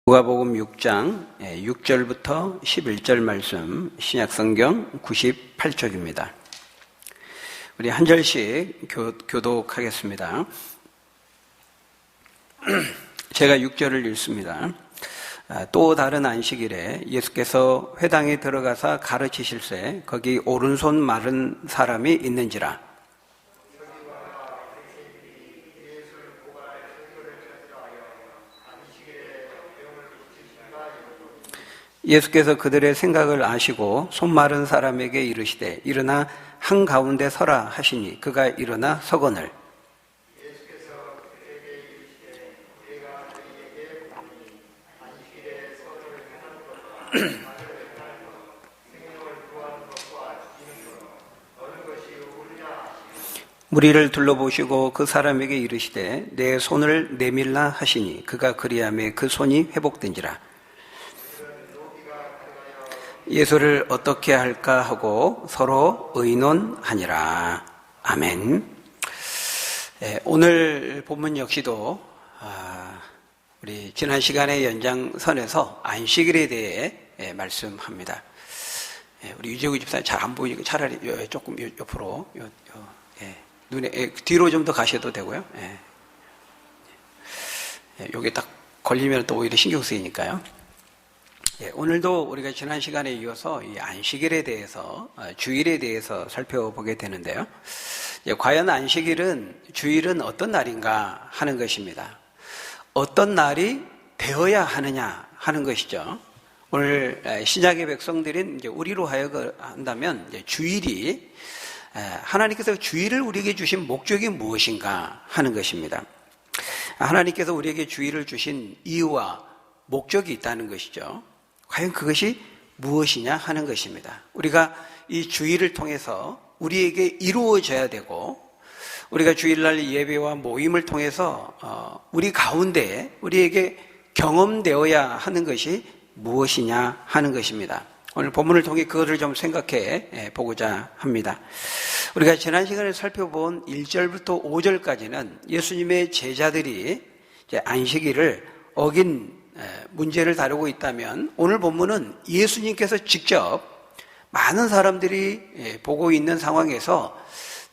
누가복음 6장 6절부터 11절 말씀, 신약성경 98쪽입니다. 우리 한 절씩 교독하겠습니다. 제가 6절을 읽습니다. 또 다른 안식일에 예수께서 회당에 들어가사 가르치실세 거기 오른손 마른 사람이 있는지라. 예수께서 그들의 생각을 아시고 손 마른 사람에게 이르시되 일어나 한가운데 서라 하시니 그가 일어나 서거늘. 무리를 둘러보시고 그 사람에게 이르시되 내 손을 내밀라 하시니 그가 그리하매 그 손이 회복된지라. 예수를 어떻게 할까 하고 서로 의논하니라. 아멘. 오늘 본문 역시도 우리 지난 시간의 연장선에서 안식일에 대해 말씀합니다. 우리 유재구 집사님 잘 안 보이니까 차라리 조금 옆으로 눈에 뒤로 좀 더 가셔도 되고요. 여기 딱 걸리면 또 오히려 신경 쓰이니까요. 오늘도 우리가 지난 시간에 이어서 이 안식일에 대해서, 주일에 대해서 살펴보게 되는데요. 과연 안식일은, 주일은 어떤 날인가 하는 것입니다. 어떤 날이 되어야 하느냐 하는 것이죠. 오늘 신약의 백성들인 이제 우리로 하여금 한다면 이제 주일이, 하나님께서 주일을 우리에게 주신 목적이 무엇인가 하는 것입니다. 하나님께서 우리에게 주일을 주신 이유와 목적이 있다는 것이죠. 과연 그것이 무엇이냐 하는 것입니다. 우리가 이 주일을 통해서 우리에게 이루어져야 되고, 우리가 주일날 예배와 모임을 통해서 우리 가운데 우리에게 경험되어야 하는 것이 무엇이냐 하는 것입니다. 오늘 본문을 통해 그것을 좀 생각해 보고자 합니다. 우리가 지난 시간에 살펴본 1절부터 5절까지는 예수님의 제자들이 이제 안식일을 어긴 문제를 다루고 있다면, 오늘 본문은 예수님께서 직접 많은 사람들이 보고 있는 상황에서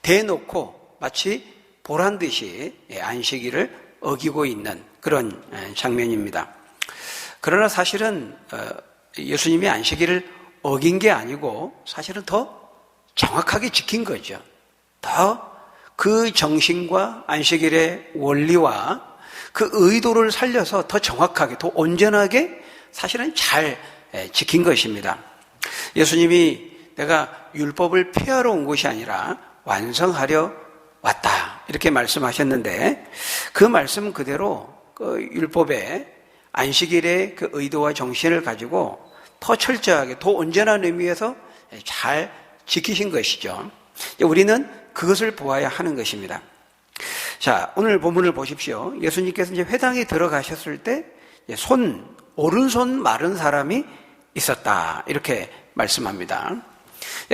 대놓고 마치 보란 듯이 안식일을 어기고 있는 그런 장면입니다. 그러나 사실은 예수님이 안식일을 어긴 게 아니고 사실은 더 정확하게 지킨 거죠. 더 그 정신과 안식일의 원리와 그 의도를 살려서 더 정확하게, 더 온전하게 사실은 잘 지킨 것입니다. 예수님이 내가 율법을 폐하러 온 것이 아니라 완성하려 왔다, 이렇게 말씀하셨는데, 그 말씀 그대로 그 율법의 안식일의 그 의도와 정신을 가지고 더 철저하게, 더 온전한 의미에서 잘 지키신 것이죠. 우리는 그것을 보아야 하는 것입니다. 자, 오늘 본문을 보십시오. 예수님께서 이제 회당에 들어가셨을 때 오른손 마른 사람이 있었다, 이렇게 말씀합니다.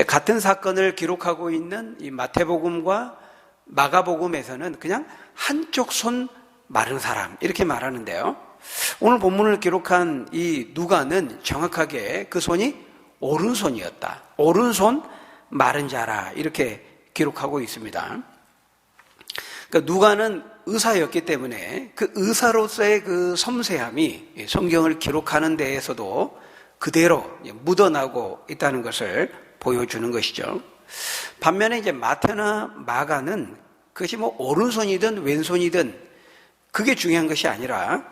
같은 사건을 기록하고 있는 이 마태복음과 마가복음에서는 그냥 한쪽 손 마른 사람, 이렇게 말하는데요. 오늘 본문을 기록한 이 누가는 정확하게 그 손이 오른손이었다, 오른손 마른 자라, 이렇게 기록하고 있습니다. 그러니까 누가는 의사였기 때문에 그 의사로서의 그 섬세함이 성경을 기록하는 데에서도 그대로 묻어나고 있다는 것을 보여주는 것이죠. 반면에 이제 마태나 마가는 그것이 뭐 오른손이든 왼손이든 그게 중요한 것이 아니라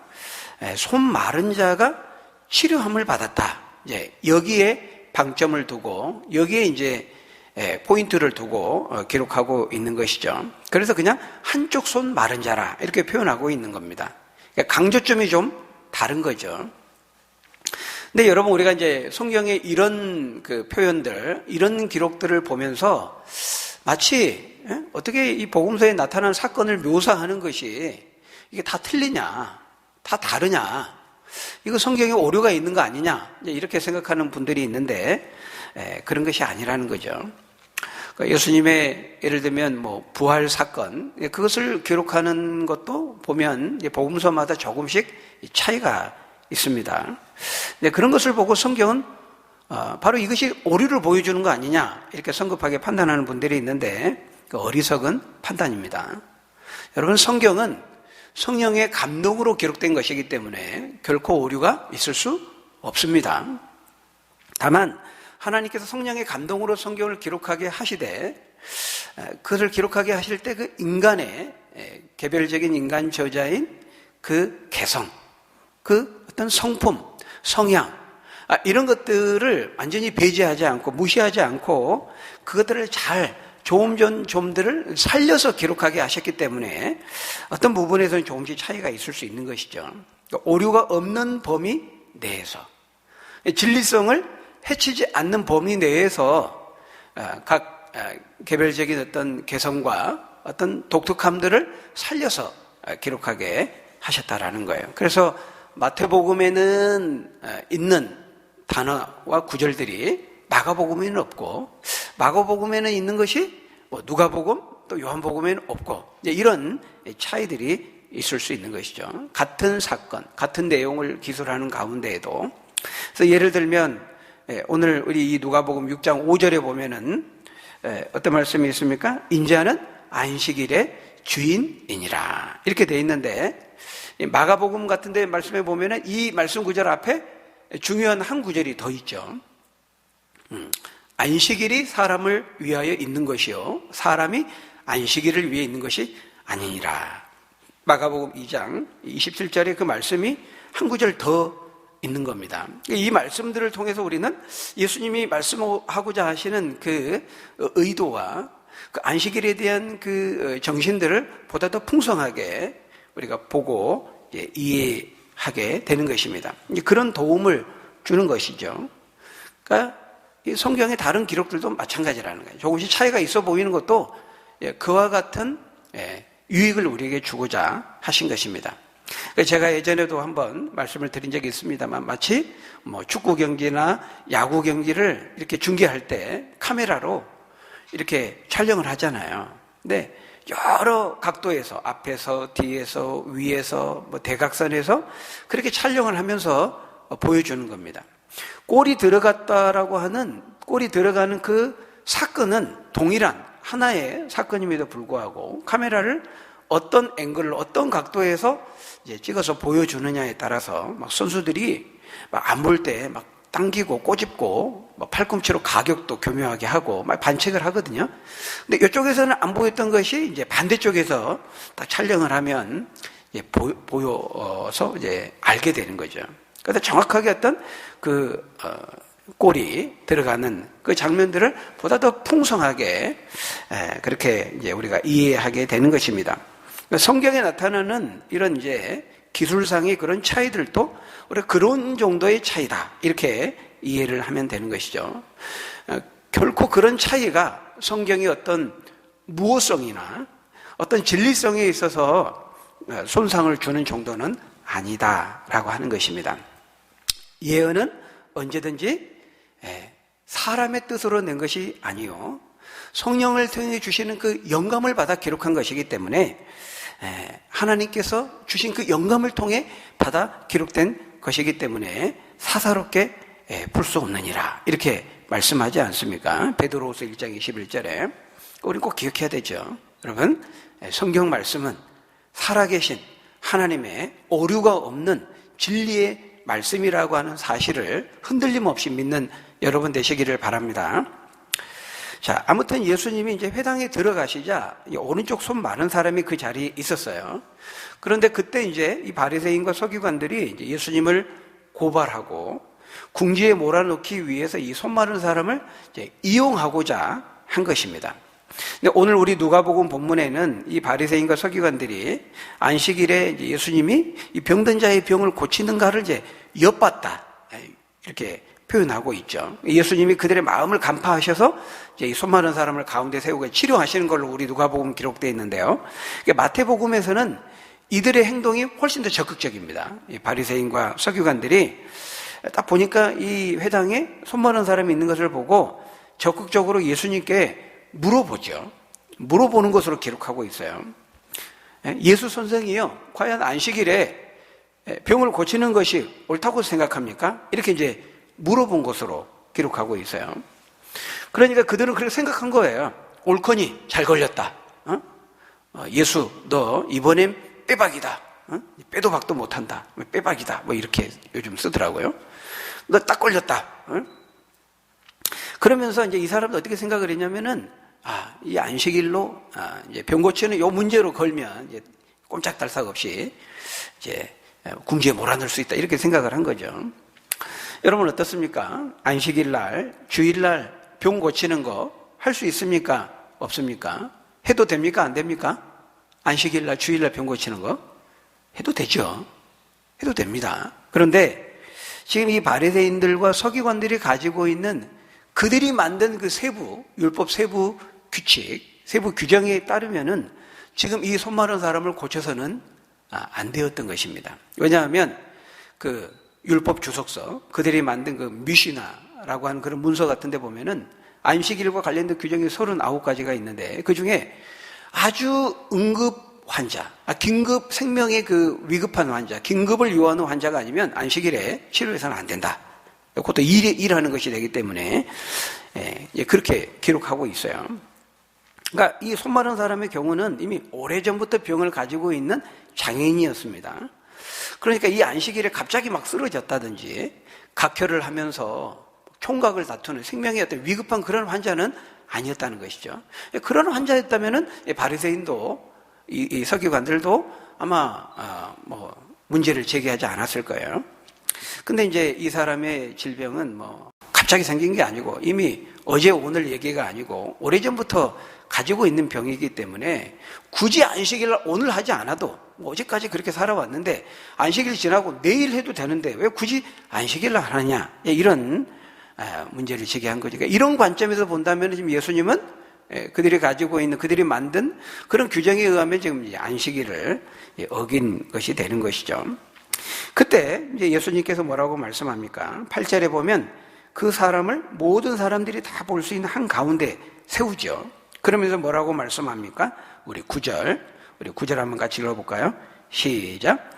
손 마른 자가 치료함을 받았다, 이제 여기에 방점을 두고, 여기에 이제 포인트를 두고 기록하고 있는 것이죠. 그래서 그냥 한쪽 손 마른 자라, 이렇게 표현하고 있는 겁니다. 그러니까 강조점이 좀 다른 거죠. 근데 여러분, 우리가 이제 성경의 이런 그 표현들, 이런 기록들을 보면서 마치 어떻게 이 복음서에 나타난 사건을 묘사하는 것이 이게 다 틀리냐, 다 다르냐, 이거 성경에 오류가 있는 거 아니냐, 이렇게 생각하는 분들이 있는데 그런 것이 아니라는 거죠. 예수님의 예를 들면 뭐 부활 사건, 그것을 기록하는 것도 보면 복음서마다 조금씩 차이가 있습니다. 근데 그런 것을 보고 성경은 바로 이것이 오류를 보여주는 거 아니냐 이렇게 성급하게 판단하는 분들이 있는데 그 어리석은 판단입니다. 여러분, 성경은 성령의 감동으로 기록된 것이기 때문에 결코 오류가 있을 수 없습니다. 다만 하나님께서 성령의 감동으로 성경을 기록하게 하시되 그것을 기록하게 하실 때 그 인간의 개별적인 인간 저자인 그 개성, 그 어떤 성품, 성향 이런 것들을 완전히 배제하지 않고 무시하지 않고 그것들을 잘 조금들을 살려서 기록하게 하셨기 때문에 어떤 부분에서는 조금씩 차이가 있을 수 있는 것이죠. 오류가 없는 범위 내에서 진리성을 해치지 않는 범위 내에서 각 개별적인 어떤 개성과 어떤 독특함들을 살려서 기록하게 하셨다라는 거예요. 그래서 마태복음에는 있는 단어와 구절들이 마가복음에는 없고, 마가복음에는 있는 것이 누가복음 또 요한복음에는 없고, 이런 차이들이 있을 수 있는 것이죠. 같은 사건, 같은 내용을 기술하는 가운데에도. 그래서 예를 들면 오늘 우리 이 누가복음 6장 5절에 보면은 어떤 말씀이 있습니까? 인자는 안식일의 주인이니라 이렇게 돼 있는데, 마가복음 같은 데 말씀해 보면은 이 말씀 구절 앞에 중요한 한 구절이 더 있죠. 안식일이 사람을 위하여 있는 것이요 사람이 안식일을 위해 있는 것이 아니니라. 마가복음 2장 27절에 그 말씀이 한 구절 더 있는 겁니다. 이 말씀들을 통해서 우리는 예수님이 말씀하고자 하시는 그 의도와 그 안식일에 대한 그 정신들을 보다 더 풍성하게 우리가 보고 이해하게 되는 것입니다. 그런 도움을 주는 것이죠. 그러니까 이 성경의 다른 기록들도 마찬가지라는 거예요. 조금씩 차이가 있어 보이는 것도 그와 같은 유익을 우리에게 주고자 하신 것입니다. 제가 예전에도 한번 말씀을 드린 적이 있습니다만, 마치 축구 경기나 야구 경기를 이렇게 중계할 때 카메라로 이렇게 촬영을 하잖아요. 근데 여러 각도에서, 앞에서, 뒤에서, 위에서, 대각선에서 그렇게 촬영을 하면서 보여주는 겁니다. 골이 들어갔다라고 하는, 골이 들어가는 그 사건은 동일한 하나의 사건임에도 불구하고 카메라를 어떤 앵글을, 어떤 각도에서 이제 찍어서 보여주느냐에 따라서 막 선수들이 안 볼 때 막 당기고 꼬집고 팔꿈치로 가격도 교묘하게 하고 막 반칙을 하거든요. 근데 이쪽에서는 안 보였던 것이 이제 반대쪽에서 딱 촬영을 하면 이제 보여서 이제 알게 되는 거죠. 그래서 정확하게 어떤 골이 들어가는 그 장면들을 보다 더 풍성하게 그렇게 이제 우리가 이해하게 되는 것입니다. 성경에 나타나는 이런 이제 기술상의 그런 차이들도 우리가 그런 정도의 차이다 이렇게 이해를 하면 되는 것이죠. 결코 그런 차이가 성경의 어떤 무호성이나 어떤 진리성에 있어서 손상을 주는 정도는 아니다라고 하는 것입니다. 예언은 언제든지 사람의 뜻으로 낸 것이 아니요 성령을 통해 주시는 그 영감을 받아 기록한 것이기 때문에 하나님께서 주신 그 영감을 통해 받아 기록된 것이기 때문에 사사롭게 풀 수 없느니라 이렇게 말씀하지 않습니까? 베드로후서 1장 21절에 우리는 꼭 기억해야 되죠. 여러분, 성경 말씀은 살아계신 하나님의 오류가 없는 진리의 말씀이라고 하는 사실을 흔들림 없이 믿는 여러분 되시기를 바랍니다. 자, 아무튼 예수님이 이제 회당에 들어가시자 오른쪽 손 많은 사람이 그 자리에 있었어요. 그런데 그때 이제 이 바리새인과 서기관들이 이제 예수님을 고발하고 궁지에 몰아넣기 위해서 이 손 많은 사람을 이제 이용하고자 한 것입니다. 근데 오늘 우리 누가복음 본문에는 이 바리새인과 서기관들이 안식일에 이제 예수님이 이 병든 자의 병을 고치는가를 이제 엿봤다 이렇게 표현하고 있죠. 예수님이 그들의 마음을 간파하셔서 이제 이 손 많은 사람을 가운데 세우고 치료하시는 걸로 우리 누가복음 기록되어 있는데요. 마태복음에서는 이들의 행동이 훨씬 더 적극적입니다. 이 바리새인과 서기관들이 딱 보니까 이 회당에 손 많은 사람이 있는 것을 보고 적극적으로 예수님께 물어보죠. 물어보는 것으로 기록하고 있어요. 예수 선생이요, 과연 안식일에 병을 고치는 것이 옳다고 생각합니까? 이렇게 이제 물어본 것으로 기록하고 있어요. 그러니까 그들은 그렇게 생각한 거예요. 옳거니 잘 걸렸다. 예수 너 이번엔 빼박이다. 빼도 박도 못한다. 빼박이다. 뭐 이렇게 요즘 쓰더라고요. 너 딱 걸렸다. 그러면서 이제 이 사람도 어떻게 생각을 했냐면은 이 안식일로 이제 병 고치는 요 문제로 걸면 이제 꼼짝달싹 없이 이제 궁지에 몰아넣을 수 있다 이렇게 생각을 한 거죠. 여러분 어떻습니까? 안식일 날, 주일 날 병 고치는 거 할 수 있습니까? 없습니까? 해도 됩니까? 안 됩니까? 안식일 날, 주일 날 병 고치는 거 해도 되죠. 해도 됩니다. 그런데 지금 이 바리새인들과 서기관들이 가지고 있는 그들이 만든 그 세부 율법 세부 규칙, 세부 규정에 따르면은 지금 이 손 마른 사람을 고쳐서는 안 되었던 것입니다. 왜냐하면 그 율법 주석서, 그들이 만든 그 미시나라고 하는 그런 문서 같은 데 보면은 안식일과 관련된 규정이 39가지가 있는데 그 중에 아주 응급 환자, 긴급 생명의 그 위급한 환자, 긴급을 요하는 환자가 아니면 안식일에 치료해서는 안 된다. 그것도 일하는 것이 되기 때문에 그렇게 기록하고 있어요. 그러니까 이 손 마른 사람의 경우는 이미 오래전부터 병을 가지고 있는 장애인이었습니다. 그러니까 이 안식일에 갑자기 막 쓰러졌다든지 각혈을 하면서 총각을 다투는 생명의 어떤 위급한 그런 환자는 아니었다는 것이죠. 그런 환자였다면은 바리새인도 이 서기관들도 아마 뭐 문제를 제기하지 않았을 거예요. 근데 이제 이 사람의 질병은 뭐 갑자기 생긴 게 아니고 이미 어제 오늘 얘기가 아니고 오래전부터 가지고 있는 병이기 때문에 굳이 안식일을 오늘 하지 않아도 어제까지 그렇게 살아왔는데 안식일 지나고 내일 해도 되는데 왜 굳이 안식일을 하느냐, 이런 문제를 제기한 거죠. 그러니까 이런 관점에서 본다면 지금 예수님은 그들이 가지고 있는, 그들이 만든 그런 규정에 의하면 지금 안식일을 어긴 것이 되는 것이죠. 그때 이제 예수님께서 뭐라고 말씀합니까? 8절에 보면 그 사람을 모든 사람들이 다 볼 수 있는 한 가운데 세우죠. 그러면서 뭐라고 말씀합니까? 우리 9절 한번 같이 읽어볼까요? 시작.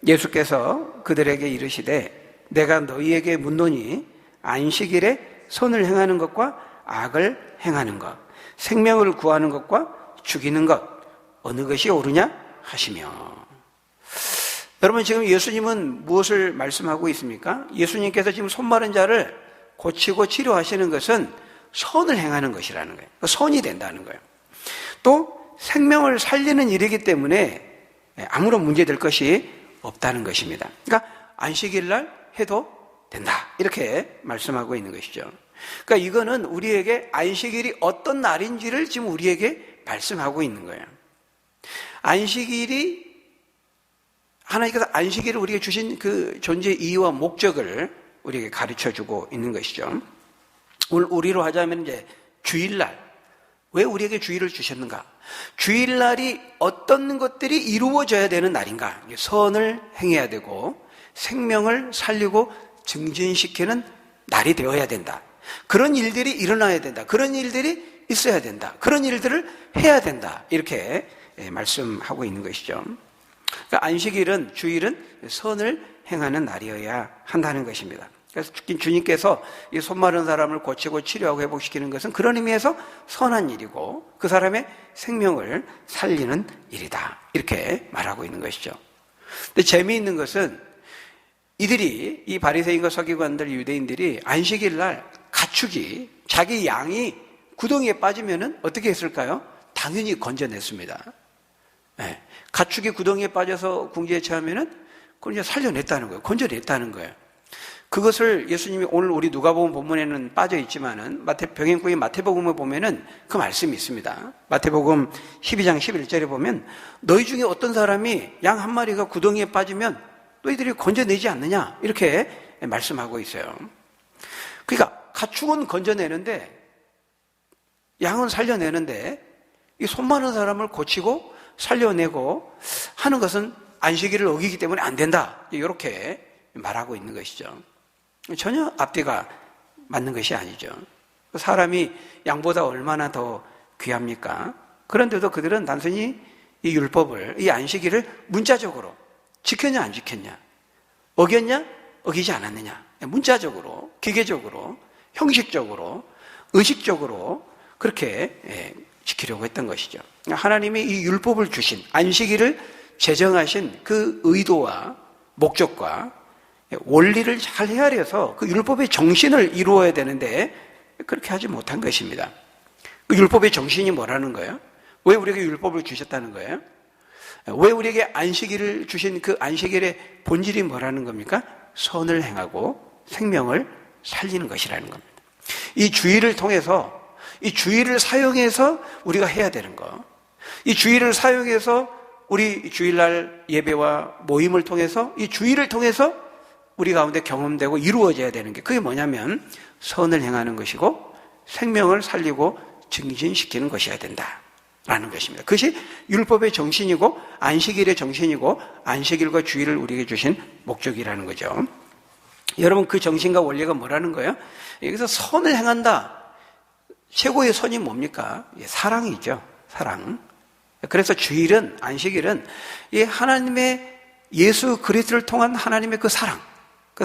예수께서 그들에게 이르시되 내가 너희에게 묻노니 안식일에 선을 행하는 것과 악을 행하는 것, 생명을 구하는 것과 죽이는 것 어느 것이 옳으냐 하시며. 여러분 지금 예수님은 무엇을 말씀하고 있습니까? 예수님께서 지금 손 마른 자를 고치고 치료하시는 것은 선을 행하는 것이라는 거예요. 선이 된다는 거예요. 또 생명을 살리는 일이기 때문에 아무런 문제될 것이 없다는 것입니다. 그러니까 안식일 날 해도 된다 이렇게 말씀하고 있는 것이죠. 그러니까 이거는 우리에게 안식일이 어떤 날인지를 지금 우리에게 말씀하고 있는 거예요. 안식일이 하나님께서 안식일을 우리에게 주신 그 존재의 이유와 목적을 우리에게 가르쳐주고 있는 것이죠. 오늘 우리로 하자면 이제 주일날, 왜 우리에게 주일을 주셨는가? 주일날이 어떤 것들이 이루어져야 되는 날인가? 선을 행해야 되고 생명을 살리고 증진시키는 날이 되어야 된다. 그런 일들이 일어나야 된다. 그런 일들이 있어야 된다. 그런 일들을 해야 된다. 이렇게 말씀하고 있는 것이죠. 그러니까 안식일은, 주일은 선을 행하는 날이어야 한다는 것입니다. 그래서 주님께서 이 손 마른 사람을 고치고 치료하고 회복시키는 것은 그런 의미에서 선한 일이고 그 사람의 생명을 살리는 일이다. 이렇게 말하고 있는 것이죠. 근데 재미있는 것은 이들이, 이 바리새인과 서기관들, 유대인들이 안식일 날 가축이, 자기 양이 구덩이에 빠지면은 어떻게 했을까요? 당연히 건져냈습니다. 네. 가축이 구덩이에 빠져서 궁지에 처하면은 그걸 이제 살려냈다는 거예요. 건져냈다는 거예요. 그것을 예수님이 오늘 우리 누가복음 본문에는 빠져 있지만은 병행구의 마태복음을 보면은 그 말씀이 있습니다. 마태복음 12장 11절에 보면 너희 중에 어떤 사람이 양 한 마리가 구덩이에 빠지면 너희들이 건져내지 않느냐 이렇게 말씀하고 있어요. 그러니까 가축은 건져내는데 양은 살려내는데 이 손 많은 사람을 고치고 살려내고 하는 것은 안식일을 어기기 때문에 안 된다. 이렇게 말하고 있는 것이죠. 전혀 앞뒤가 맞는 것이 아니죠. 사람이 양보다 얼마나 더 귀합니까? 그런데도 그들은 단순히 이 율법을, 이 안식일을 문자적으로 지켰냐 안 지켰냐 어겼냐? 어기지 않았느냐? 문자적으로, 기계적으로, 형식적으로, 의식적으로 그렇게 지키려고 했던 것이죠. 하나님이 이 율법을 주신, 안식일을 제정하신 그 의도와 목적과 원리를 잘 헤아려서 그 율법의 정신을 이루어야 되는데 그렇게 하지 못한 것입니다. 그 율법의 정신이 뭐라는 거예요? 왜 우리에게 율법을 주셨다는 거예요? 왜 우리에게 안식일을 주신 그 안식일의 본질이 뭐라는 겁니까? 선을 행하고 생명을 살리는 것이라는 겁니다. 이 주일을 통해서, 이 주일을 사용해서 우리가 해야 되는 거, 이 주일을 사용해서 우리 주일날 예배와 모임을 통해서, 이 주일을 통해서 우리 가운데 경험되고 이루어져야 되는 게, 그게 뭐냐면 선을 행하는 것이고 생명을 살리고 증진시키는 것이어야 된다라는 것입니다. 그것이 율법의 정신이고 안식일의 정신이고 안식일과 주일을 우리에게 주신 목적이라는 거죠. 여러분, 그 정신과 원리가 뭐라는 거예요? 여기서 선을 행한다. 최고의 선이 뭡니까? 사랑이죠. 사랑. 그래서 주일은, 안식일은 이 하나님의 예수 그리스도를 통한 하나님의 그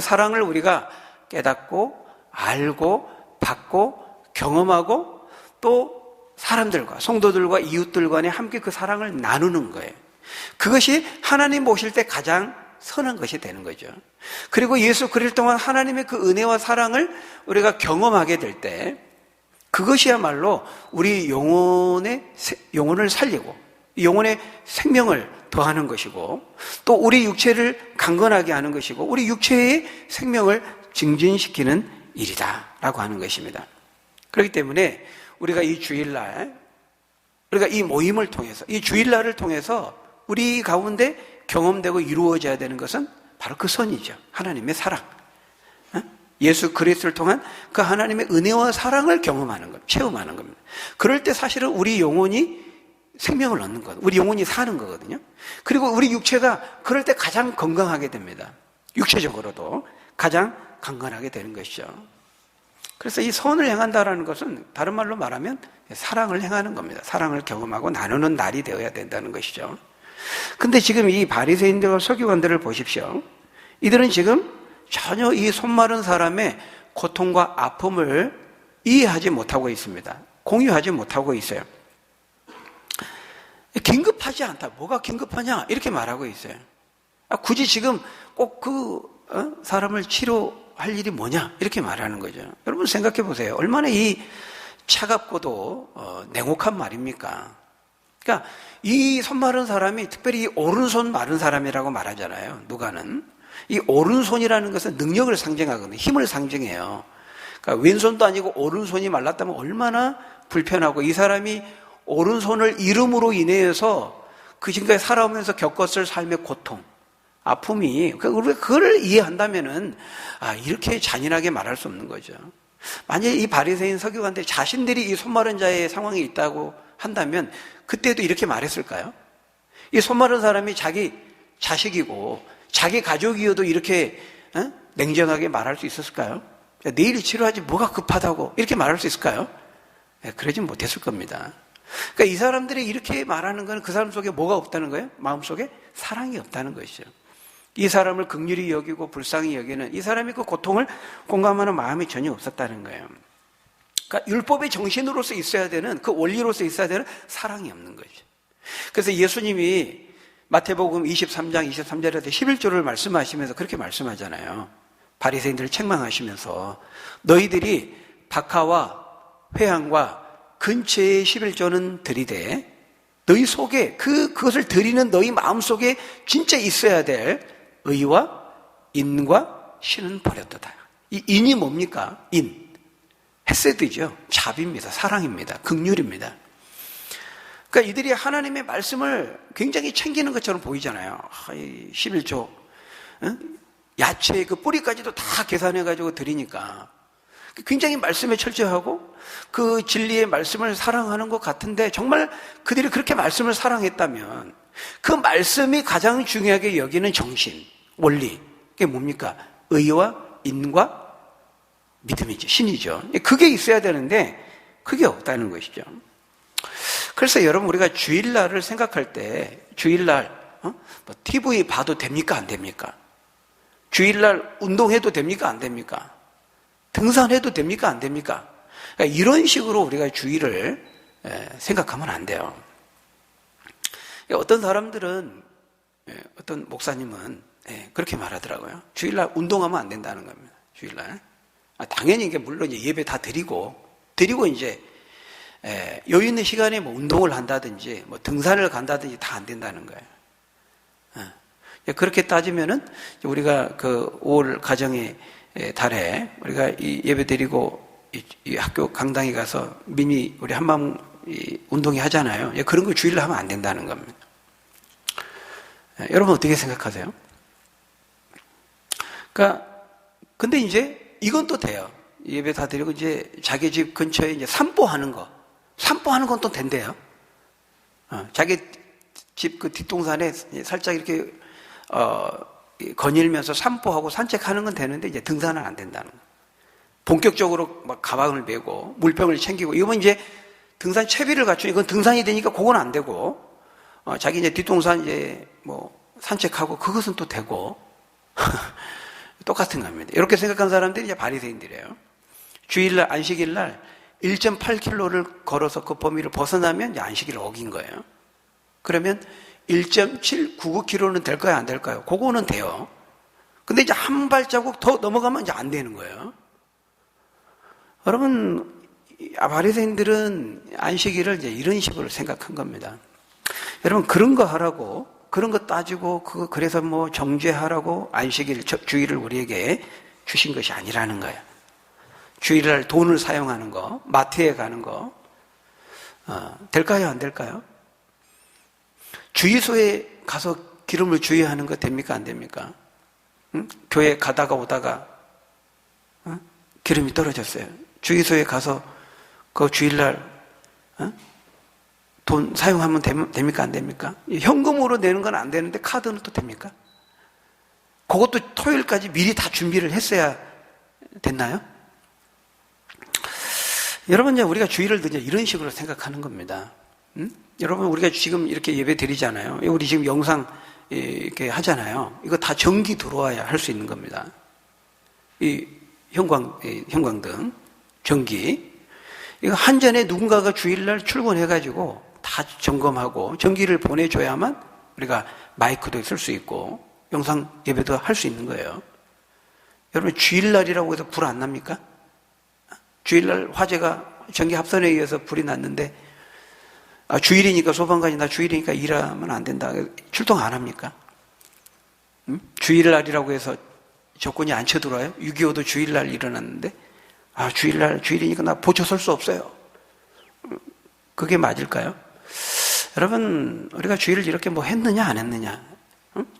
사랑을 우리가 깨닫고 알고 받고 경험하고 또 사람들과 성도들과 이웃들 간에 함께 그 사랑을 나누는 거예요. 그것이 하나님 모실 때 가장 선한 것이 되는 거죠. 그리고 예수 그리스도를 통한 하나님의 그 은혜와 사랑을 우리가 경험하게 될 때 그것이야말로 우리 영혼을 살리고 영혼의 생명을 더하는 것이고 또 우리 육체를 강건하게 하는 것이고 우리 육체의 생명을 증진시키는 일이다라고 하는 것입니다. 그렇기 때문에 우리가 이 주일날, 우리가 이 모임을 통해서, 이 주일날을 통해서 우리 가운데 경험되고 이루어져야 되는 것은 바로 그 선이죠. 하나님의 사랑. 예수 그리스도를 통한 그 하나님의 은혜와 사랑을 경험하는 것, 체험하는 겁니다. 그럴 때 사실은 우리 영혼이 생명을 얻는 것, 우리 영혼이 사는 거거든요. 그리고 우리 육체가 그럴 때 가장 건강하게 됩니다. 육체적으로도 가장 강건하게 되는 것이죠. 그래서 이 선을 행한다라는 것은 다른 말로 말하면 사랑을 행하는 겁니다. 사랑을 경험하고 나누는 날이 되어야 된다는 것이죠. 근데 지금 이 바리새인들과 서기관들을 보십시오. 이들은 지금 전혀 이 손 마른 사람의 고통과 아픔을 이해하지 못하고 있습니다. 공유하지 못하고 있어요. 긴급하지 않다. 뭐가 긴급하냐? 이렇게 말하고 있어요. 굳이 지금 꼭 사람을 치료할 일이 뭐냐? 이렇게 말하는 거죠. 여러분 생각해 보세요. 얼마나 이 차갑고도 냉혹한 말입니까? 그러니까 이 손 마른 사람이 특별히 이 오른손 마른 사람이라고 말하잖아요. 누가는. 이 오른손이라는 것은 능력을 상징하거든요. 힘을 상징해요. 그러니까 왼손도 아니고 오른손이 말랐다면 얼마나 불편하고 이 사람이 오른손을 잃음으로 인해서 그 지금까지 살아오면서 겪었을 삶의 고통, 아픔이, 우리가 그걸 이해한다면은, 이렇게 잔인하게 말할 수 없는 거죠. 만약에 이 바리새인 서기관들이 자신들이 이 손마른 자의 상황에 있다고 한다면, 그때도 이렇게 말했을까요? 이 손마른 사람이 자기 자식이고, 자기 가족이어도 이렇게, 냉정하게 말할 수 있었을까요? 내일 치료하지 뭐가 급하다고, 이렇게 말할 수 있을까요? 그러진 못했을 겁니다. 그러니까 이 사람들이 이렇게 말하는 건 그 사람 속에 뭐가 없다는 거예요? 마음속에 사랑이 없다는 것이죠. 이 사람을 긍휼히 여기고 불쌍히 여기는 이 사람이 그 고통을 공감하는 마음이 전혀 없었다는 거예요. 그러니까 율법의 정신으로서 있어야 되는, 그 원리로서 있어야 되는 사랑이 없는 거죠. 그래서 예수님이 마태복음 23장 23절에 11절을 말씀하시면서 그렇게 말씀하잖아요. 바리새인들을 책망하시면서 너희들이 박하와 회향과 근처의 11조는 드리되 너희 속에 그것을 드리는 너희 마음속에 진짜 있어야 될 의와 인과 신은 버렸도다. 이 인이 뭡니까? 인. 헤세드죠. 자비입니다. 사랑입니다. 긍휼입니다. 그러니까 이들이 하나님의 말씀을 굉장히 챙기는 것처럼 보이잖아요. 11조. 야채의 그 뿌리까지도 다 계산해가지고 드리니까 굉장히 말씀에 철저하고 그 진리의 말씀을 사랑하는 것 같은데 정말 그들이 그렇게 말씀을 사랑했다면 그 말씀이 가장 중요하게 여기는 정신, 원리, 그게 뭡니까? 의와 인과 믿음이죠. 신이죠. 그게 있어야 되는데 그게 없다는 것이죠. 그래서 여러분 우리가 주일날을 생각할 때 주일날 TV 봐도 됩니까? 안 됩니까? 주일날 운동해도 됩니까? 안 됩니까? 등산해도 됩니까? 안 됩니까? 그러니까 이런 식으로 우리가 주일을 생각하면 안 돼요. 어떤 사람들은, 어떤 목사님은 그렇게 말하더라고요. 주일날 운동하면 안 된다는 겁니다. 주일날. 당연히 이게 물론 이제 예배 다 드리고 이제 여유 있는 시간에 뭐 운동을 한다든지 뭐 등산을 간다든지 다 안 된다는 거예요. 그렇게 따지면은 우리가 그 5월 가정의 달에 우리가 이 예배 드리고 이 학교 강당에 가서 미니 우리 한마음 운동회 하잖아요. 그런 거 주일날 하면 안 된다는 겁니다. 여러분 어떻게 생각하세요? 그러니까 근데 이제 이건 또 돼요. 예배 다 드리고 이제 자기 집 근처에 이제 산보하는 건 또 된대요. 자기 집 그 뒷동산에 살짝 이렇게 거닐면서 산보하고 산책하는 건 되는데 이제 등산은 안 된다는 거예요. 본격적으로 막 가방을 메고 물병을 챙기고 이거면 이제 등산 채비를 갖추니 이건 등산이 되니까 그건 안 되고 자기 이제 뒷동산 이제 뭐 산책하고 그것은 또 되고 똑같은 겁니다. 이렇게 생각한 사람들이 이제 바리새인들이에요. 주일날 안식일날 1.8km를 걸어서 그 범위를 벗어나면 이제 안식일을 어긴 거예요. 그러면 1.799km는 될까요? 안 될까요? 그거는 돼요. 근데 이제 한 발자국 더 넘어가면 이제 안 되는 거예요. 여러분, 바리새인들은 안식일을 이제 이런 식으로 생각한 겁니다. 여러분, 그런 거 하라고, 그런 거 따지고, 그래서 뭐 정죄하라고 안식일, 주일을 우리에게 주신 것이 아니라는 거예요. 주일날 돈을 사용하는 거, 마트에 가는 거, 될까요? 안 될까요? 주유소에 가서 기름을 주유하는 거 됩니까? 안 됩니까? 응? 교회 가다가 오다가 기름이 떨어졌어요. 주유소에 가서 그 주일날 돈 사용하면 됩니까? 안 됩니까? 현금으로 내는 건 안 되는데 카드는 또 됩니까? 그것도 토요일까지 미리 다 준비를 했어야 됐나요? 여러분, 이제 우리가 주일을 이제 이런 식으로 생각하는 겁니다. 여러분, 우리가 지금 이렇게 예배 드리잖아요. 우리 지금 영상 이렇게 하잖아요. 이거 다 전기 들어와야 할 수 있는 겁니다. 이 형광등, 전기. 이거 한전에 누군가가 주일날 출근해가지고 다 점검하고 전기를 보내줘야만 우리가 마이크도 쓸 수 있고 영상 예배도 할 수 있는 거예요. 여러분, 주일날이라고 해서 불 안 납니까? 주일날 화재가 전기 합선에 의해서 불이 났는데 주일이니까 소방관이 나 주일이니까 일하면 안 된다. 출동 안 합니까? 주일날이라고 해서 조건이 안 쳐들어와요? 6.25도 주일날 일어났는데 주일이니까 나 보초 설 수 없어요. 그게 맞을까요? 여러분, 우리가 주일을 이렇게 뭐 했느냐 안 했느냐,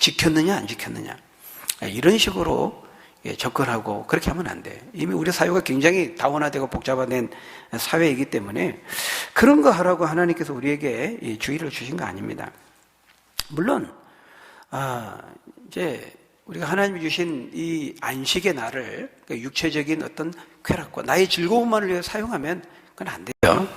지켰느냐 안 지켰느냐, 이런 식으로 접근하고 그렇게 하면 안 돼. 이미 우리 사회가 굉장히 다원화되고 복잡화된 사회이기 때문에 그런 거 하라고 하나님께서 우리에게 주의를 주신 거 아닙니다. 물론 이제 우리가 하나님이 주신 이 안식의 날을 육체적인 어떤 쾌락과 나의 즐거움만을 위해 사용하면 그건 안 돼요.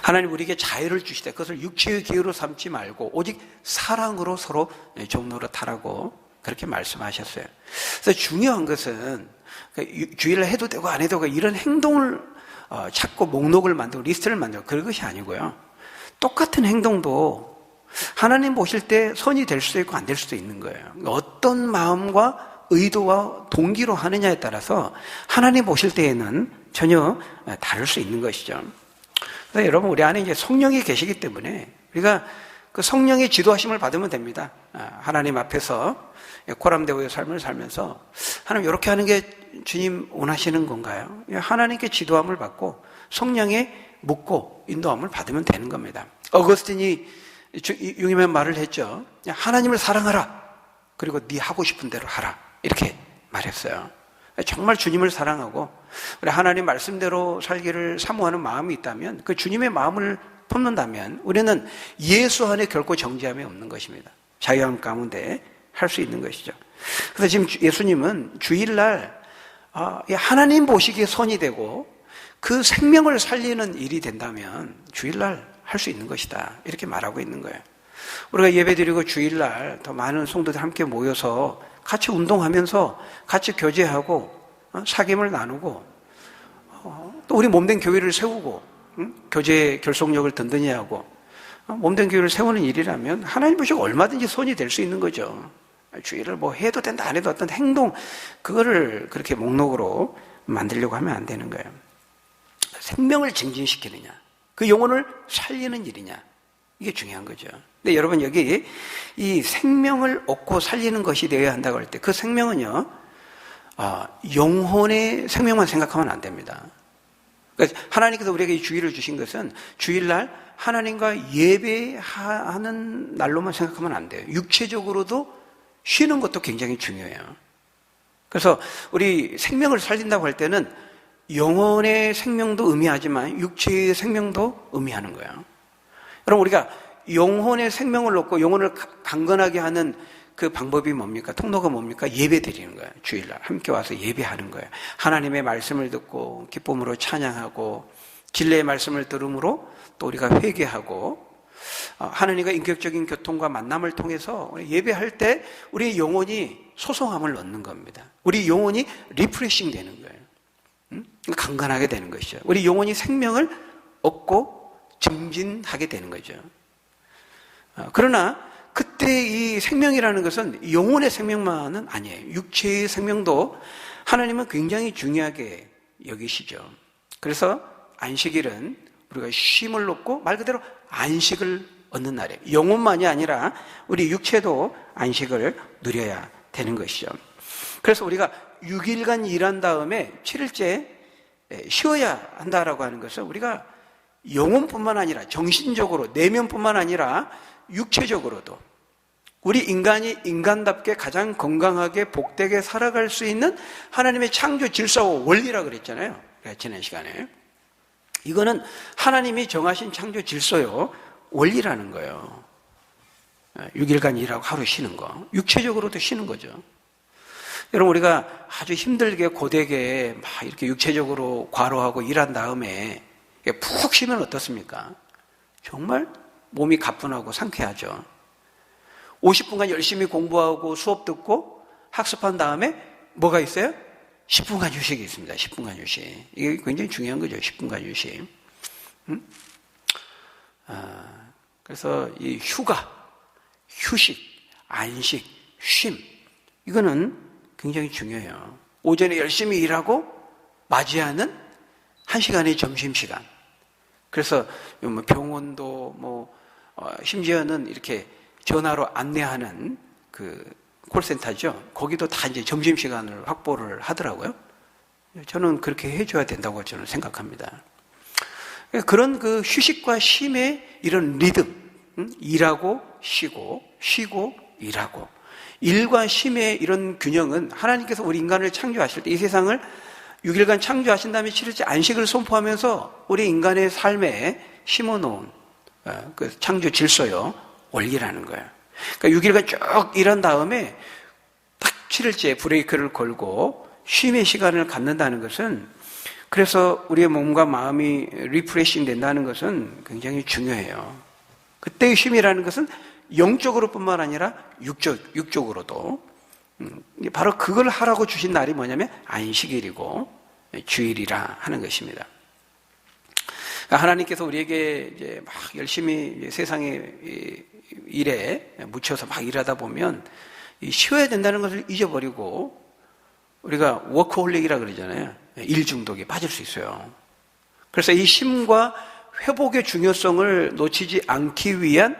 하나님 우리에게 자유를 주시되 그것을 육체의 기회로 삼지 말고 오직 사랑으로 서로 종노릇하라고 그렇게 말씀하셨어요. 그래서 중요한 것은 주일날 해도 되고 안 해도 되고 이런 행동을 찾고 목록을 만들고 리스트를 만들고 그런 것이 아니고요. 똑같은 행동도 하나님 보실 때 선이 될 수도 있고 안 될 수도 있는 거예요. 어떤 마음과 의도와 동기로 하느냐에 따라서 하나님 보실 때에는 전혀 다를 수 있는 것이죠. 그래서 여러분, 우리 안에 이제 성령이 계시기 때문에 우리가 그 성령의 지도하심을 받으면 됩니다. 하나님 앞에서 코람데오의 삶을 살면서 하나님 이렇게 하는 게 주님 원하시는 건가요? 하나님께 지도함을 받고 성령에 묻고 인도함을 받으면 되는 겁니다. 어거스틴이 유명한 말을 했죠. 하나님을 사랑하라. 그리고 네 하고 싶은 대로 하라. 이렇게 말했어요. 정말 주님을 사랑하고 우리 하나님 말씀대로 살기를 사모하는 마음이 있다면 그 주님의 마음을 품는다면 우리는 예수 안에 결코 정죄함이 없는 것입니다. 자유함 가운데 할 수 있는 것이죠. 그래서 지금 예수님은 주일날 하나님 보시기에 선이 되고 그 생명을 살리는 일이 된다면 주일날 할 수 있는 것이다. 이렇게 말하고 있는 거예요. 우리가 예배드리고 주일날 더 많은 성도들 함께 모여서 같이 운동하면서 같이 교제하고 사귐을 나누고 또 우리 몸된 교회를 세우고 교제 결속력을 든든히 하고 몸된 교회를 세우는 일이라면 하나님 보시고 얼마든지 손이 될 수 있는 거죠. 주의를 뭐 해도 된다 안 해도 어떤 행동 그거를 그렇게 목록으로 만들려고 하면 안 되는 거예요. 생명을 증진시키느냐, 그 영혼을 살리는 일이냐, 이게 중요한 거죠. 근데 여러분 여기 이 생명을 얻고 살리는 것이 되어야 한다고 할 때 그 생명은요, 영혼의 생명만 생각하면 안 됩니다. 그러니까 하나님께서 우리에게 이 주일을 주신 것은 주일날 하나님과 예배하는 날로만 생각하면 안 돼요. 육체적으로도 쉬는 것도 굉장히 중요해요. 그래서 우리 생명을 살린다고 할 때는 영혼의 생명도 의미하지만 육체의 생명도 의미하는 거예요. 여러분 우리가 영혼의 생명을 얻고 영혼을 강건하게 하는 그 방법이 뭡니까? 통로가 뭡니까? 예배 드리는 거예요. 주일날 함께 와서 예배하는 거예요. 하나님의 말씀을 듣고 기쁨으로 찬양하고 진리의 말씀을 들음으로 또 우리가 회개하고 하나님과 인격적인 교통과 만남을 통해서 예배할 때 우리 영혼이 소성함을 얻는 겁니다. 우리 영혼이 리프레싱 되는 거예요. 강건하게 되는 것이죠. 우리 영혼이 생명을 얻고 증진하게 되는 거죠. 그러나 그때 이 생명이라는 것은 영혼의 생명만은 아니에요. 육체의 생명도 하나님은 굉장히 중요하게 여기시죠. 그래서 안식일은 우리가 쉼을 얻고 말 그대로 안식을 얻는 날이에요. 영혼만이 아니라 우리 육체도 안식을 누려야 되는 것이죠. 그래서 우리가 6일간 일한 다음에 7일째 쉬어야 한다라고 하는 것은 우리가 영혼뿐만 아니라 정신적으로 내면뿐만 아니라 육체적으로도 우리 인간이 인간답게 가장 건강하게 복되게 살아갈 수 있는 하나님의 창조 질서와 원리라고 그랬잖아요. 지난 시간에. 이거는 하나님이 정하신 창조 질서요 원리라는 거예요. 6일간 일하고 하루 쉬는 거. 육체적으로도 쉬는 거죠. 여러분 우리가 아주 힘들게 고되게 막 이렇게 육체적으로 과로하고 일한 다음에 푹 쉬면 어떻습니까? 정말 몸이 가뿐하고 상쾌하죠. 50분간 열심히 공부하고 수업 듣고 학습한 다음에 뭐가 있어요? 10분간 휴식이 있습니다. 10분간 휴식. 이게 굉장히 중요한 거죠. 10분간 휴식. 그래서 이 휴가, 휴식, 안식, 쉼 이거는 굉장히 중요해요. 오전에 열심히 일하고 맞이하는 1시간의 점심시간. 그래서 뭐 병원도 심지어는 이렇게 전화로 안내하는 그 콜센터죠. 거기도 다 이제 점심시간을 확보를 하더라고요. 저는 그렇게 해줘야 된다고 저는 생각합니다. 그런 그 휴식과 쉼의 이런 리듬, 일하고 쉬고, 쉬고 일하고, 일과 쉼의 이런 균형은 하나님께서 우리 인간을 창조하실 때 이 세상을 6일간 창조하신 다음에 7일째 안식을 선포하면서 우리 인간의 삶에 심어놓은 그 창조 질서요, 원리라는 거예요. 그러니까 6일간 쭉 일한 다음에 딱 7일째 브레이크를 걸고 쉼의 시간을 갖는다는 것은 그래서 우리의 몸과 마음이 리프레싱 된다는 것은 굉장히 중요해요. 그때의 쉼이라는 것은 영적으로 뿐만 아니라 육적으로도 바로 그걸 하라고 주신 날이 뭐냐면 안식일이고 주일이라 하는 것입니다. 하나님께서 우리에게 이제 막 열심히 세상의 일에 묻혀서 막 일하다 보면 쉬어야 된다는 것을 잊어버리고 우리가 워커홀릭이라 그러잖아요. 일 중독에 빠질 수 있어요. 그래서 이 쉼과 회복의 중요성을 놓치지 않기 위한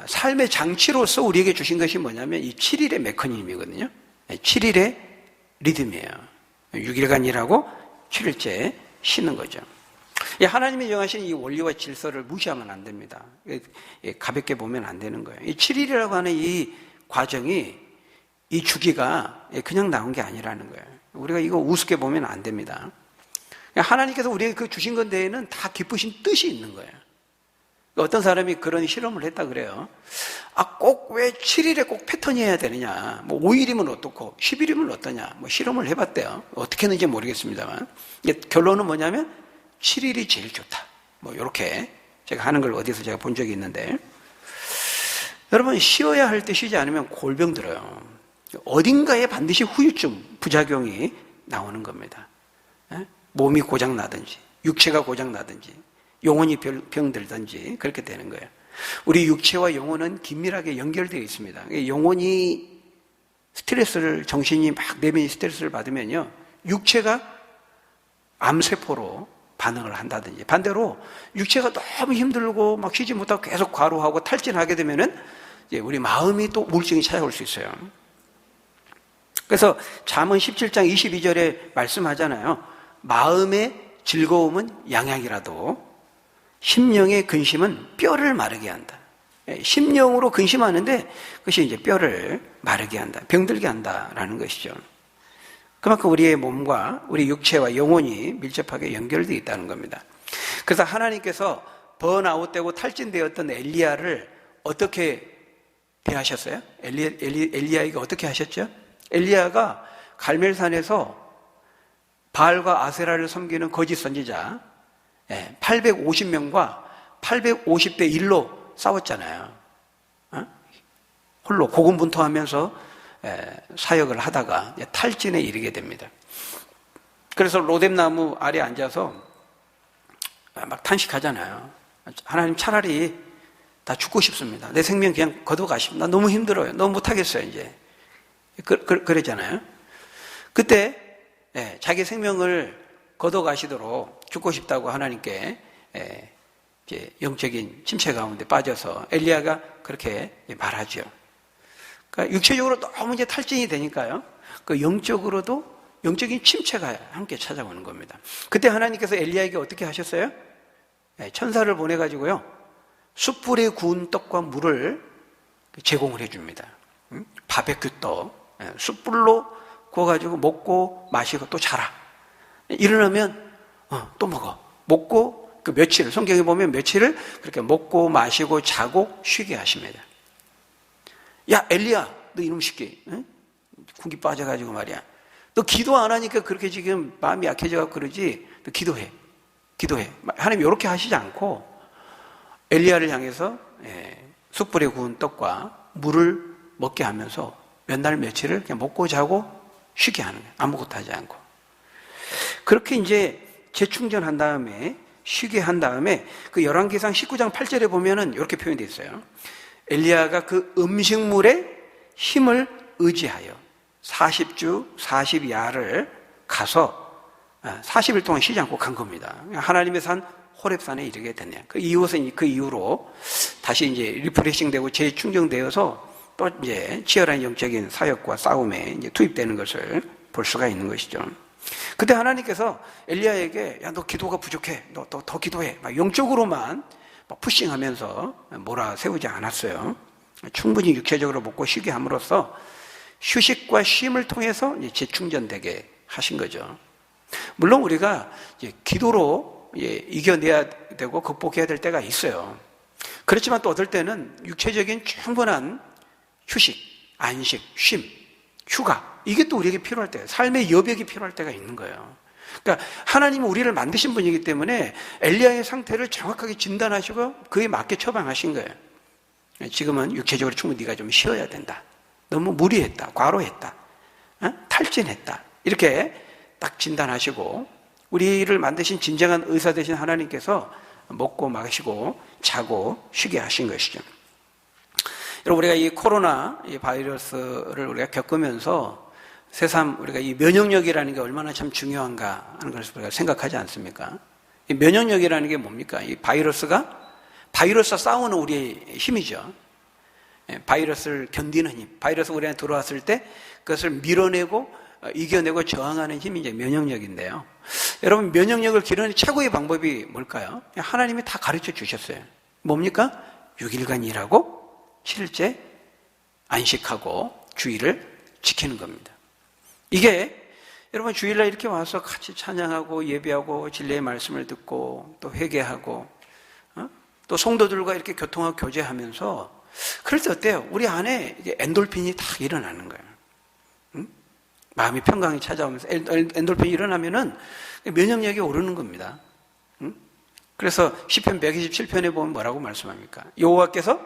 삶의 장치로서 우리에게 주신 것이 뭐냐면 이 7일의 메커니즘이거든요. 7일의 리듬이에요. 6일간 일하고 7일째 쉬는 거죠. 하나님이 정하신 이 원리와 질서를 무시하면 안 됩니다. 가볍게 보면 안 되는 거예요. 이 7일이라고 하는 이 과정이, 이 주기가 그냥 나온 게 아니라는 거예요. 우리가 이거 우습게 보면 안 됩니다. 하나님께서 우리에게 그 주신 건데에는 다 기쁘신 뜻이 있는 거예요. 어떤 사람이 그런 실험을 했다 그래요. 꼭 왜 7일에 꼭 패턴이 해야 되느냐. 5일이면 어떻고 10일이면 어떠냐. 실험을 해봤대요. 어떻게 했는지 모르겠습니다만. 결론은 뭐냐면 7일이 제일 좋다. 이렇게 제가 하는 걸 어디서 제가 본 적이 있는데, 여러분 쉬어야 할 때 쉬지 않으면 골병 들어요. 어딘가에 반드시 후유증, 부작용이 나오는 겁니다. 몸이 고장나든지, 육체가 고장나든지, 영혼이 병들든지 그렇게 되는 거예요. 우리 육체와 영혼은 긴밀하게 연결되어 있습니다. 영혼이 스트레스를, 정신이 막 내면이 스트레스를 받으면요, 육체가 암세포로 반응을 한다든지, 반대로 육체가 너무 힘들고 막 쉬지 못하고 계속 과로하고 탈진하게 되면은 우리 마음이 또 우울증이 찾아올 수 있어요. 그래서 잠언 17장 22절에 말씀하잖아요. 마음의 즐거움은 양약이라도 심령의 근심은 뼈를 마르게 한다. 심령으로 근심하는데 그것이 이제 뼈를 마르게 한다, 병들게 한다라는 것이죠. 그만큼 우리의 몸과 우리 육체와 영혼이 밀접하게 연결되어 있다는 겁니다. 그래서 하나님께서 번아웃되고 탈진되었던 엘리야를 어떻게 대하셨어요? 엘리야에게 어떻게 하셨죠? 엘리야가 갈멜산에서 바알과 아세라를 섬기는 거짓 선지자 850명과 850대 1로 싸웠잖아요. 홀로 고군분투하면서 사역을 하다가 탈진에 이르게 됩니다. 그래서 로뎀나무 아래 앉아서 막 탄식하잖아요. 하나님, 차라리 다 죽고 싶습니다. 내 생명 그냥 걷어가십니다. 나 너무 힘들어요. 너무 못하겠어요 이제. 그러잖아요. 그때 자기 생명을 걷어가시도록 죽고 싶다고 하나님께 이제 영적인 침체 가운데 빠져서 엘리야가 그렇게 말하죠. 그러니까 육체적으로 너무 이제 탈진이 되니까요, 그 영적으로도 영적인 침체가 함께 찾아오는 겁니다. 그때 하나님께서 엘리야에게 어떻게 하셨어요? 천사를 보내가지고요, 숯불에 구운 떡과 물을 제공을 해줍니다. 바베큐 떡, 숯불로 구워가지고 먹고 마시고 또 자라. 일어나면 또 먹어. 먹고 그 며칠, 성경에 보면 며칠을 그렇게 먹고 마시고 자고 쉬게 하십니다. 야, 엘리야, 너 이놈 새끼, 군기 빠져가지고 말이야, 너 기도 안 하니까 그렇게 지금 마음이 약해져가지고 그러지. 너 기도해. 하나님 이렇게 하시지 않고 엘리야를 향해서 숯불에 구운 떡과 물을 먹게 하면서 몇 날 며칠을 그냥 먹고 자고 쉬게 하는 거예요. 아무것도 하지 않고. 그렇게 이제 재충전한 다음에, 쉬게 한 다음에, 그 열왕기상 19장 8절에 보면은 이렇게 표현되어 있어요. 엘리야가 그 음식물의 힘을 의지하여 40주 40야를 가서 40일 동안 쉬지 않고 간 겁니다. 하나님의 산 호렙산에 이르게 됐네요. 그 이후로 다시 이제 리프레싱되고 재충전되어서 또 이제 치열한 영적인 사역과 싸움에 이제 투입되는 것을 볼 수가 있는 것이죠. 그때 하나님께서 엘리야에게, 야, 너 기도가 부족해. 너 더 기도해. 막 영적으로만 막 푸싱하면서 몰아세우지 않았어요. 충분히 육체적으로 먹고 쉬게 함으로써 휴식과 쉼을 통해서 이제 재충전되게 하신 거죠. 물론 우리가 이제 기도로 이겨내야 되고 극복해야 될 때가 있어요. 그렇지만 또 어떨 때는 육체적인 충분한 휴식, 안식, 쉼, 휴가, 이게 또 우리에게 필요할 때, 삶의 여백이 필요할 때가 있는 거예요. 그러니까 하나님은 우리를 만드신 분이기 때문에 엘리야의 상태를 정확하게 진단하시고 그에 맞게 처방하신 거예요. 지금은 육체적으로 충분히 네가 좀 쉬어야 된다. 너무 무리했다, 과로했다, 탈진했다, 이렇게 딱 진단하시고 우리를 만드신 진정한 의사 되신 하나님께서 먹고 마시고 자고 쉬게 하신 것이죠. 여러분, 우리가 이 코로나 이 바이러스를 우리가 겪으면서 새삼 우리가 이 면역력이라는 게 얼마나 참 중요한가 하는 것을 우리가 생각하지 않습니까? 이 면역력이라는 게 뭡니까? 이 바이러스와 싸우는 우리의 힘이죠. 바이러스를 견디는 힘, 바이러스 우리 안에 들어왔을 때 그것을 밀어내고 이겨내고 저항하는 힘이 이제 면역력인데요. 여러분, 면역력을 기르는 최고의 방법이 뭘까요? 하나님이 다 가르쳐 주셨어요. 뭡니까? 6일간 일하고 실제 안식하고 주일을 지키는 겁니다. 이게 여러분, 주일날 이렇게 와서 같이 찬양하고 예배하고 진리의 말씀을 듣고 또 회개하고 또 성도들과 이렇게 교통하고 교제하면서 그럴 때 어때요? 우리 안에 이제 엔돌핀이 딱 일어나는 거예요. 마음이 평강이 찾아오면서 엔돌핀이 일어나면은 면역력이 오르는 겁니다. 그래서 시편 127편에 보면 뭐라고 말씀합니까? 여호와께서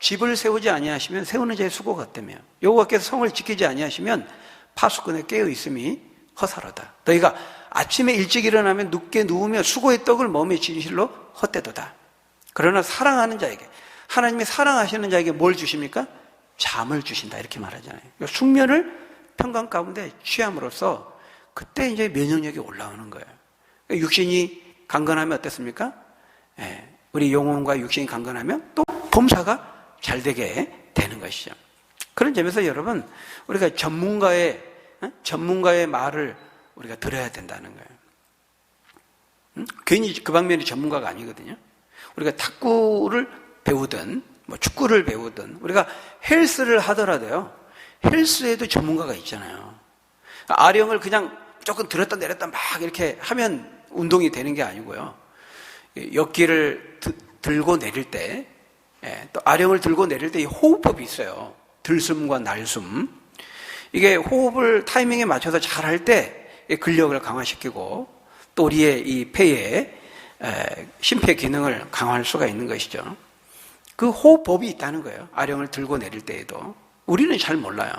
집을 세우지 아니하시면 세우는 자의 수고가 없다며 여호와께서 성을 지키지 아니하시면 파수꾼의 깨어 있음이 허사로다. 너희가 아침에 일찍 일어나면 눕게 누우며 수고의 떡을 몸에 진실로 헛되도다. 그러나 사랑하는 자에게, 하나님이 사랑하시는 자에게 뭘 주십니까? 잠을 주신다, 이렇게 말하잖아요. 그러니까 숙면을 평강 가운데 취함으로써 그때 이제 면역력이 올라오는 거예요. 그러니까 육신이 강건하면 어떻습니까? 우리 영혼과 육신이 강건하면 또 범사가 잘 되게 되는 것이죠. 그런 점에서 여러분, 우리가 전문가의 말을 우리가 들어야 된다는 거예요. 괜히 그 방면이 전문가가 아니거든요. 우리가 탁구를 배우든 뭐 축구를 배우든 우리가 헬스를 하더라도요, 헬스에도 전문가가 있잖아요. 아령을 그냥 조금 들었다 내렸다 막 이렇게 하면 운동이 되는 게 아니고요. 역기를 들고 내릴 때, 또 아령을 들고 내릴 때 이 호흡법이 있어요. 들숨과 날숨. 이게 호흡을 타이밍에 맞춰서 잘 할 때 근력을 강화시키고 또 우리의 이 폐의 심폐 기능을 강화할 수가 있는 것이죠. 그 호흡법이 있다는 거예요. 아령을 들고 내릴 때에도. 우리는 잘 몰라요.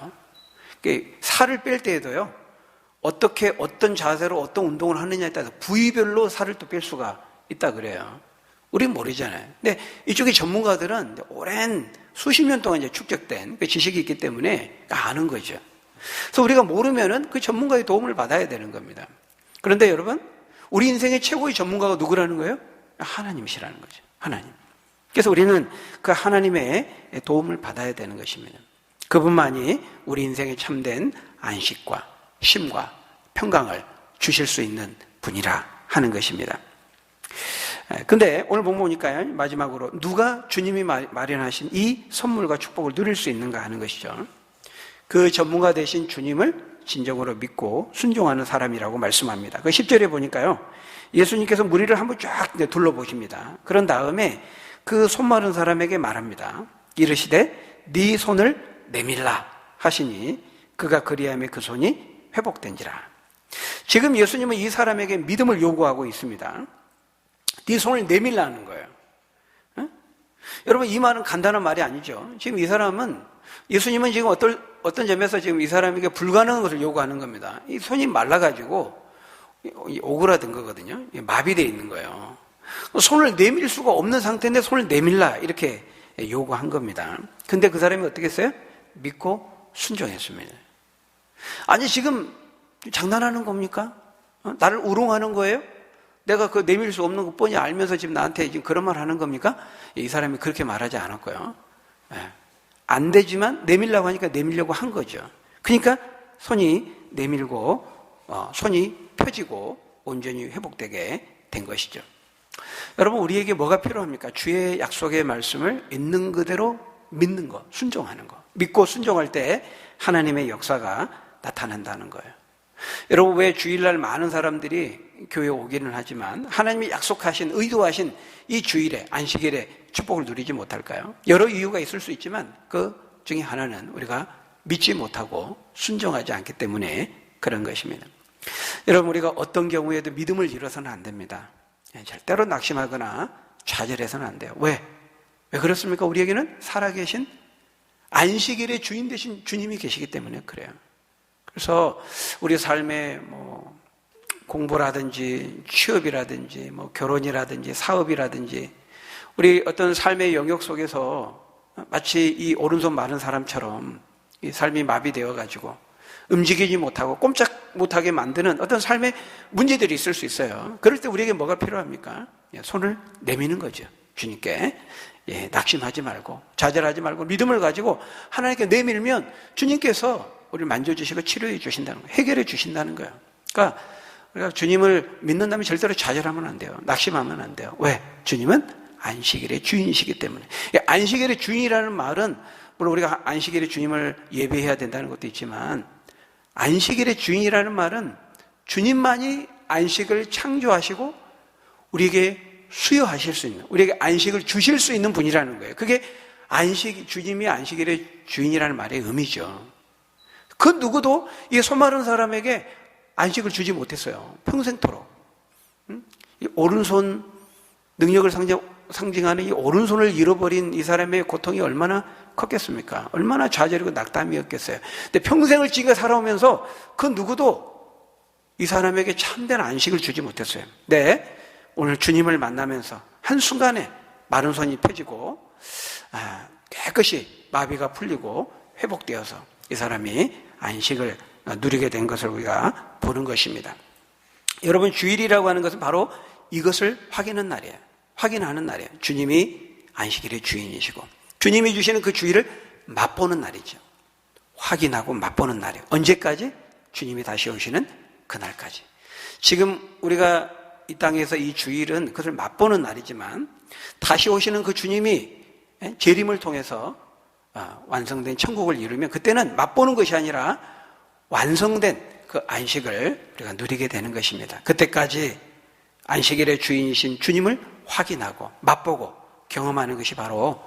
살을 뺄 때에도요, 어떻게 어떤 자세로 어떤 운동을 하느냐에 따라서 부위별로 살을 또 뺄 수가 있다 그래요. 우리는 모르잖아요. 근데 이쪽의 전문가들은 오랜 수십 년 동안 이제 축적된 그 지식이 있기 때문에 아는 거죠. 그래서 우리가 모르면은 그 전문가의 도움을 받아야 되는 겁니다. 그런데 여러분, 우리 인생의 최고의 전문가가 누구라는 거예요? 하나님이시라는 거죠. 하나님. 그래서 우리는 그 하나님의 도움을 받아야 되는 것입니다. 그분만이 우리 인생에 참된 안식과 쉼과 평강을 주실 수 있는 분이라 하는 것입니다. 근데 오늘 본문 보니까요, 마지막으로 누가 주님이 마련하신 이 선물과 축복을 누릴 수 있는가 하는 것이죠. 그 전문가 되신 주님을 진정으로 믿고 순종하는 사람이라고 말씀합니다. 그 10절에 보니까요, 예수님께서 무리를 한번 쫙 둘러보십니다. 그런 다음에 그 손 마른 사람에게 말합니다. 이르시되 네 손을 내밀라 하시니 그가 그리하며 그 손이 회복된지라. 지금 예수님은 이 사람에게 믿음을 요구하고 있습니다. 네 손을 내밀라는 거예요. 여러분, 이 말은 간단한 말이 아니죠. 지금 이 사람은, 예수님은 지금 어떤 점에서 지금 이 사람에게 불가능한 것을 요구하는 겁니다. 이 손이 말라가지고 오그라든 거거든요. 마비되어 있는 거예요. 손을 내밀 수가 없는 상태인데 손을 내밀라, 이렇게 요구한 겁니다. 근데 그 사람이 어떻게 했어요? 믿고 순종했습니다. 아니, 지금 장난하는 겁니까? 나를 우롱하는 거예요? 내가 그 내밀 수 없는 것 뻔히 알면서 지금 나한테 지금 그런 말 하는 겁니까? 이 사람이 그렇게 말하지 않았고요. 안 되지만 내밀라고 하니까 내밀려고 한 거죠. 그러니까 손이 내밀고 손이 펴지고 온전히 회복되게 된 것이죠. 여러분, 우리에게 뭐가 필요합니까? 주의 약속의 말씀을 있는 그대로 믿는 것, 순종하는 것. 믿고 순종할 때 하나님의 역사가 나타난다는 거예요. 여러분, 왜 주일날 많은 사람들이 교회에 오기는 하지만 하나님이 약속하신, 의도하신 이 주일에, 안식일에 축복을 누리지 못할까요? 여러 이유가 있을 수 있지만 그 중에 하나는 우리가 믿지 못하고 순종하지 않기 때문에 그런 것입니다. 여러분, 우리가 어떤 경우에도 믿음을 잃어서는 안 됩니다. 절대로 낙심하거나 좌절해서는 안 돼요. 왜 그렇습니까? 우리에게는 살아계신 안식일의 주인 되신 주님이 계시기 때문에 그래요. 그래서 우리 삶의 공부라든지 취업이라든지 결혼이라든지 사업이라든지 우리 어떤 삶의 영역 속에서 마치 이 오른손 마른 사람처럼 이 삶이 마비되어 가지고 움직이지 못하고 꼼짝 못하게 만드는 어떤 삶의 문제들이 있을 수 있어요. 그럴 때 우리에게 뭐가 필요합니까? 손을 내미는 거죠. 주님께. 낙심하지 말고 좌절하지 말고 믿음을 가지고 하나님께 내밀면 주님께서 우리를 만져주시고 치료해 주신다는 거예요. 해결해 주신다는 거예요. 그러니까 우리가 주님을 믿는다면 절대로 좌절하면 안 돼요. 낙심하면 안 돼요. 왜? 주님은 안식일의 주인이시기 때문에. 안식일의 주인이라는 말은 물론 우리가 안식일의 주님을 예배해야 된다는 것도 있지만 안식일의 주인이라는 말은 주님만이 안식을 창조하시고 우리에게 수여하실 수 있는, 우리에게 안식을 주실 수 있는 분이라는 거예요. 그게 주님이 안식일의 주인이라는 말의 의미죠. 그 누구도 이 손 마른 사람에게 안식을 주지 못했어요. 평생토록. 이 오른손 능력을 상징하는 이 오른손을 잃어버린 이 사람의 고통이 얼마나 컸겠습니까? 얼마나 좌절이고 낙담이었겠어요. 근데 평생을 지가 살아오면서 그 누구도 이 사람에게 참된 안식을 주지 못했어요. 네, 오늘 주님을 만나면서 한순간에 마른 손이 펴지고 깨끗이 마비가 풀리고 회복되어서 이 사람이 안식을 누리게 된 것을 우리가 보는 것입니다. 여러분, 주일이라고 하는 것은 바로 이것을 확인하는 날이에요. 확인하는 날이에요. 주님이 안식일의 주인이시고 주님이 주시는 그 주일을 맛보는 날이죠. 확인하고 맛보는 날이에요. 언제까지? 주님이 다시 오시는 그날까지. 지금 우리가 이 땅에서 이 주일은 그것을 맛보는 날이지만 다시 오시는 그 주님이 재림을 통해서 완성된 천국을 이루면 그때는 맛보는 것이 아니라 완성된 그 안식을 우리가 누리게 되는 것입니다. 그때까지 안식일의 주인이신 주님을 확인하고 맛보고 경험하는 것이 바로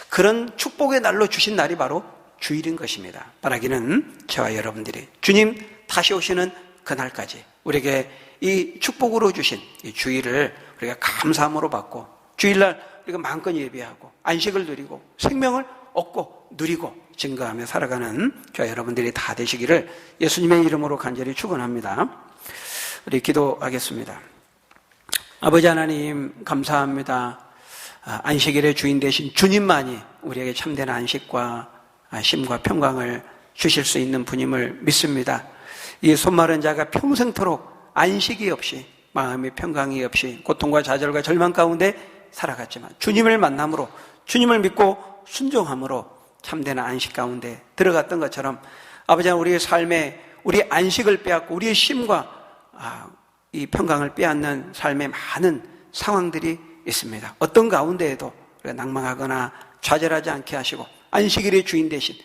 그런 축복의 날로 주신 날이 바로 주일인 것입니다. 바라기는 저와 여러분들이 주님 다시 오시는 그날까지 우리에게 이 축복으로 주신 이 주일을 우리가 감사함으로 받고 주일날 우리가 마음껏 예배하고 안식을 누리고 생명을 얻고 누리고 증거하며 살아가는 저와 여러분들이 다 되시기를 예수님의 이름으로 간절히 축원합니다. 우리 기도하겠습니다. 아버지 하나님, 감사합니다. 안식일의 주인 되신 주님만이 우리에게 참된 안식과 쉼과 평강을 주실 수 있는 분임을 믿습니다. 이 손마른 자가 평생토록 안식이 없이 마음의 평강이 없이 고통과 좌절과 절망 가운데 살아갔지만 주님을 만남으로 주님을 믿고 순종함으로 참된 안식 가운데 들어갔던 것처럼 아버지 하나님, 우리의 삶에 우리 안식을 빼앗고 우리의 쉼과 이 평강을 빼앗는 삶의 많은 상황들이 있습니다. 어떤 가운데에도 우리가 낭망하거나 좌절하지 않게 하시고 안식일의 주인 되신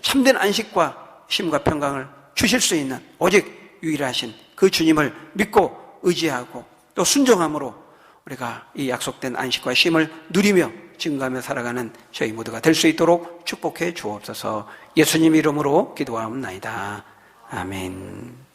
참된 안식과 쉼과 평강을 주실 수 있는 오직 유일하신 그 주님을 믿고 의지하고 또 순종함으로 우리가 이 약속된 안식과 쉼을 누리며 증거하며 살아가는 저희 모두가 될 수 있도록 축복해 주옵소서. 예수님 이름으로 기도하옵나이다. 아멘.